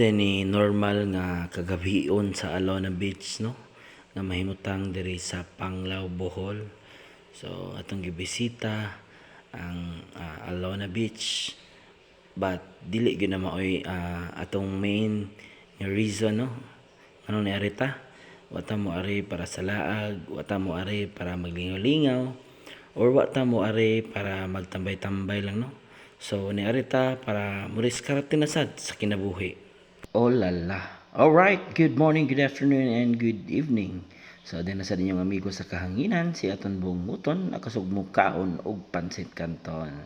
din ni normal nga kagabion sa Alona Beach, no, nga mahimutang diri sa Panglao, Bohol. So atong gibisita ang Alona Beach, but dili gyud na maoy atong main nga reason, no, ano ni arita, wata mo ari para sa laag, wata mo ari para maglingaw-lingaw, or wata mo ari para magtambay-tambay lang, no. So ni arita para muriskarte na sad sa kinabuhi. Oh lala. Alright, good morning, good afternoon, and good evening. So, din na sa inyong amigo sa kahanginan, si Aton Bong Muton, nakasugmog kaon og pansit canton.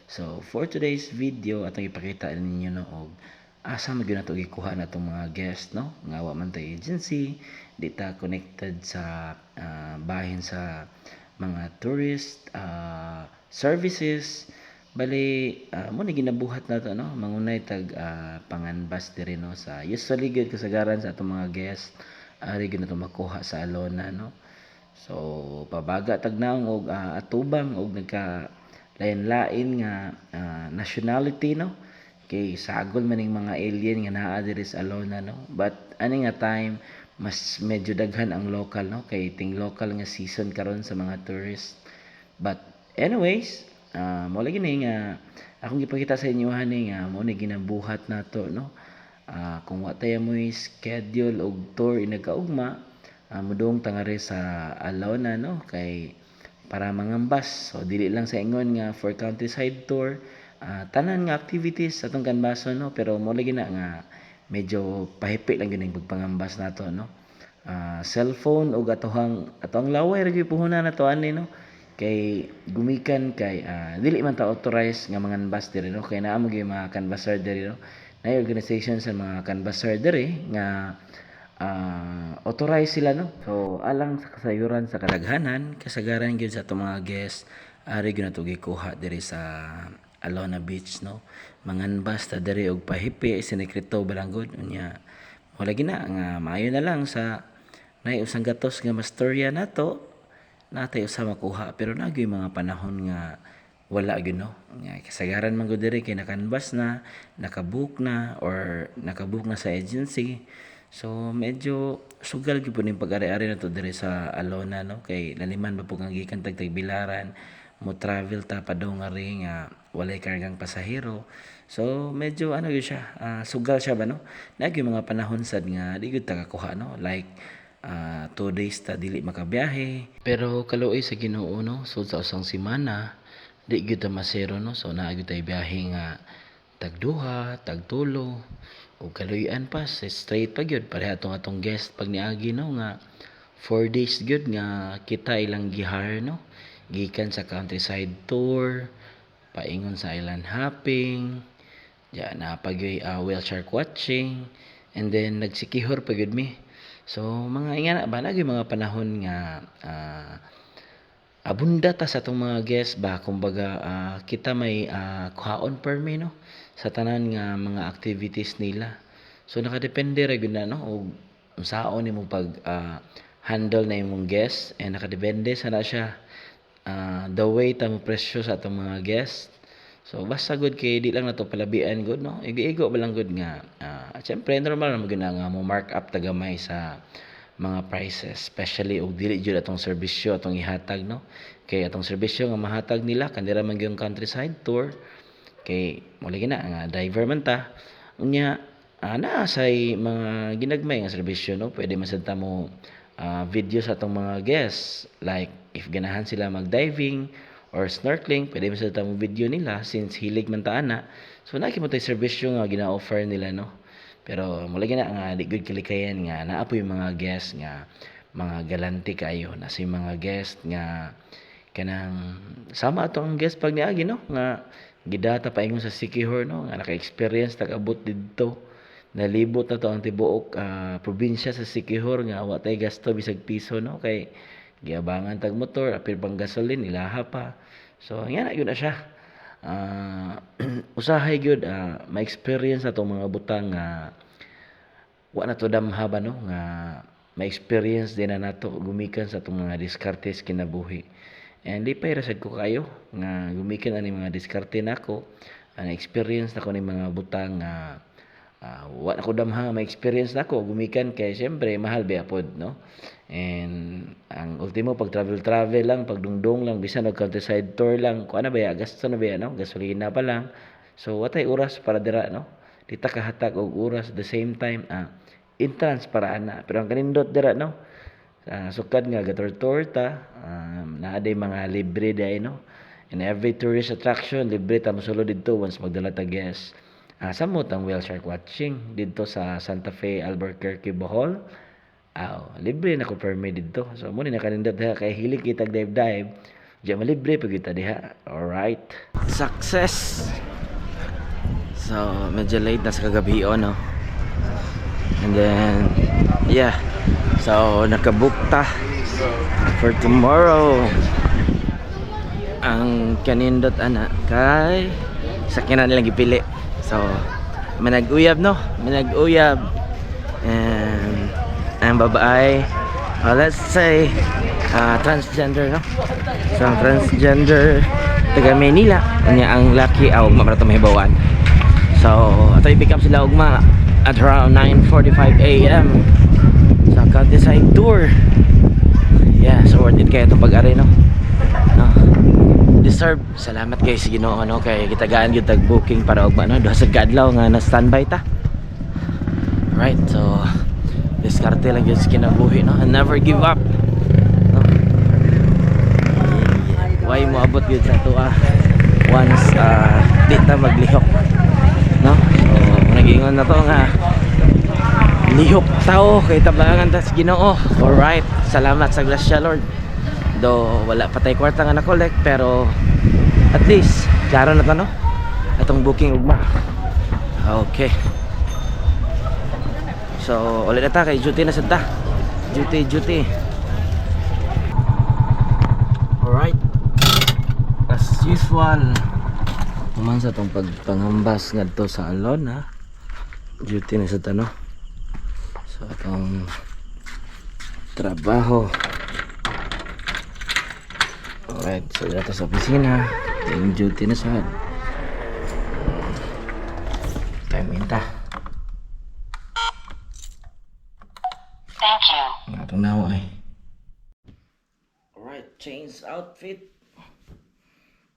So, for today's video, atong ipakita ninyo no og asa magyud nato gikuha na itong mga guest, no? Nga wa man tay agency, di ta connected sa bahin sa mga tourist services. Bali, mo ni ginabuhat na to, no, mangunay tag panganbas diri, no, sa usually good kasagaran sa atong mga guest ari gyud nato makuha sa Alona, no. So pabaga tag naong og atubang og nagka lain-lain nga nationality, no, kay sagol man ning mga alien nga naa diri sa Alona, no, but ani nga time mas medyo daghan ang local, no, kay ting local nga season karon sa mga tourist. But anyways, mao lagi ni nga akong gipakita sa inyo ani nga mao ni ginabuhat nato, no. Kung wa tayo mo schedule og tour inagkaugma, mudong tangare sa Alona, no, kay para mangambas. So dili lang sa ingon nga for countryside tour, tanan nga activities atong kanbason, no, pero mao lagi na nga medyo pahipi lang gyud pagpangambas nato, no. Cellphone og atohang laway ra gyud puhunan nato ani, no, kay gumikan kay dili man ta authorized nga manganbas diri, no, kay naa mo gyud mga canvasser diri, no, na organization sa mga canvasser diri nga authorized sila, no. So alang sa kasayuran sa kadaghanan kasagaran gyud sa atong mga guests ari gyud nato gikuha diri sa Alona Beach, no, manganbas ta diri og pahipi sinekrito balanggod unya mo lagi na nga maayo na lang sa nay usang gatos nga mastorya nato natay usa makuha, pero nagyoy mga panahon nga wala gyud, no, nga kasagaran man gud diri kay nakanbas na, nakabook na or nakabook na sa agency. So medyo sugal gyud po ning pag-ari-ari nato diri sa Alona, no, kay laliman ba pug ang gikan tag Tagbilaran mo travel ta padong ari nga walay kargang pasahero. So medyo ano gyud siya, sugal siya ba, no, nagyoy mga panahon sad nga di gyud ta kakuha, no, like 2 days ta dili makabiyahe, pero kaluoy sa Ginoo, no, sud sa usang semana di gyud ta masero, no. So naa gyud tay biyahe nga tagduha, tagtulo ug kaluy-an pa straight pa gyud pareha atong guest pag niagi, no, nga 4 days gyud nga kita ilang gihire, no, gikan sa countryside tour paingon sa island hopping, diya na pagyoy whale shark watching, and then nagsikihor pa gyud mi. So mga ingana ba nagyoy mga panahon nga abunda ta sa atong mga guests ba, kumbaga kita may kuhaon permi, no, sa tanan nga mga activities nila. So nakadepende ra gyud na, no, og unsaon nimo pag handle na imong guests, and nakadepende sana siya the way ta mo presyo sa atong mga guests. So basta good kay di lang nato palabian good, no, igo-igo ba lang good nga syempre normal ra gyud na nga mo mark up tagamay sa mga prices, especially og dili jud atong serbisyo atong ihatag, no, kay atong serbisyo nga mahatag nila kanira man gyud countryside tour kay mo lagi na nga driver man ta unya naa say mga ginagmay nga serbisyo, no, pwede man sad ta mo video sa atong mga guests, like if ganahan sila mag diving or snorkeling pwede man sad ta mo video nila since hilig man ta ana. So na mo tay serbisyo nga gina-offer nila, no, pero lagi na nga di good kalikayan nga naa po yung mga guest nga mga galante kayo na si mga guest nga kanang sama ato ang guest pag niagi, no, nga gidata paingon sa Sikihor, no, nga naka-experience tagabot didto, nalibot na to ang tibuok probinsya sa Sikihor nga wa tay gasto bisag piso, no, kay giabangan tag motor apil pang gasolin ilaha pa. So nga na gyud na siya. Usahay gyud ma-experience atong mga butang nga wa na to damha ba, no, nga ma-experience din na nato gumikan sa atong mga diskartes kinabuhi. And di pa irasad ko kayo nga gumikan ani mga diskarte nako, experience nako ni mga butang nga wa ako damha may experience nako gumikan kay syempre mahal ba pod no. And ang ultimo pag travel lang, pag dungdong lang bisan og countryside tour lang, kuan na ba ya, gasto na ba ya, no? Gasolina pa lang. So watay oras para dira no. Dita kahatag og oras at the same time entrance para ana. Pero ang kanindot dira no. Sukad nga gator-tour ta, naa day mga libre day no. And every tourist attraction libre ta mosulod didto once magdala ta guest. Samot ang whale shark watching didto sa Santa Fe, Albuquerque, Bohol. Libre na ko permit dito. So, muna na kanindot diha kay hilig kitag dive-dive. Diya malibre pag kita diha. Alright. Success! So, medyo late na sa kagabi no. And then, yeah. So, nakabook ta for tomorrow. Ang kanindot ana kay sakyanan nilang gipili. So, manag-uyab no. Manag-uyab. And ang babae, let's say transgender no. So ang transgender taga Manila kanya ang laki wag maparato mahibawan. So ato i-pick up sila ugma at around 9:45 AM sa countryside tour. Yeah, so worth it kaya itong pag-ari no. Deserve. Salamat kay sa Ginoo no kay gitagaan gyud tag booking para ugma no duha sa kadlaw nga na standby ta. Right, so diskarte lang yun sa kinabuhi no? And never give up no? Why mo abot yun sa ito once di ta maglihok no? So nagingon na to nga lihok tao kay tablangan ta sa Ginoo. Alright, salamat sa grasya Lord. Do wala pa tay kwarta nga na-collect pero at least klaro na to no? Atong booking ugma. Okay. So, ulit na ta kay duty na sad ta. Duty. Alright. As usual, tuman sa tong pagpangambas ngadto sa alon ha. Duty na sad ta no. So, atong trabaho. Alright, so dito sa opisina. Yung duty na sad. Time in ta. Thank you. Atong nawa ay. Alright, change outfit.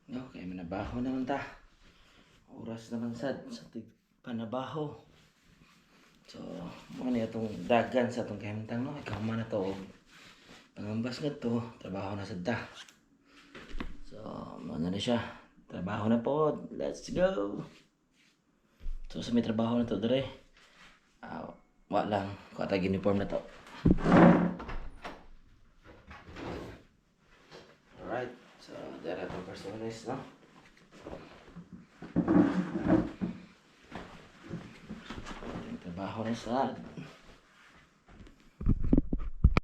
Okay, manabaho naman ta. Oras naman sad sa panabaho. So, mo na itong dagan sa itong kahimtang no. Ikaw man na to. Pangambas na to, trabaho na sad ta. So, ano na siya. Trabaho na po. Let's go. So, sa may trabaho na to dire. Wa lang. Katag uniform na to. Alright. So, dara itong personalis, no? Trabaho na sad.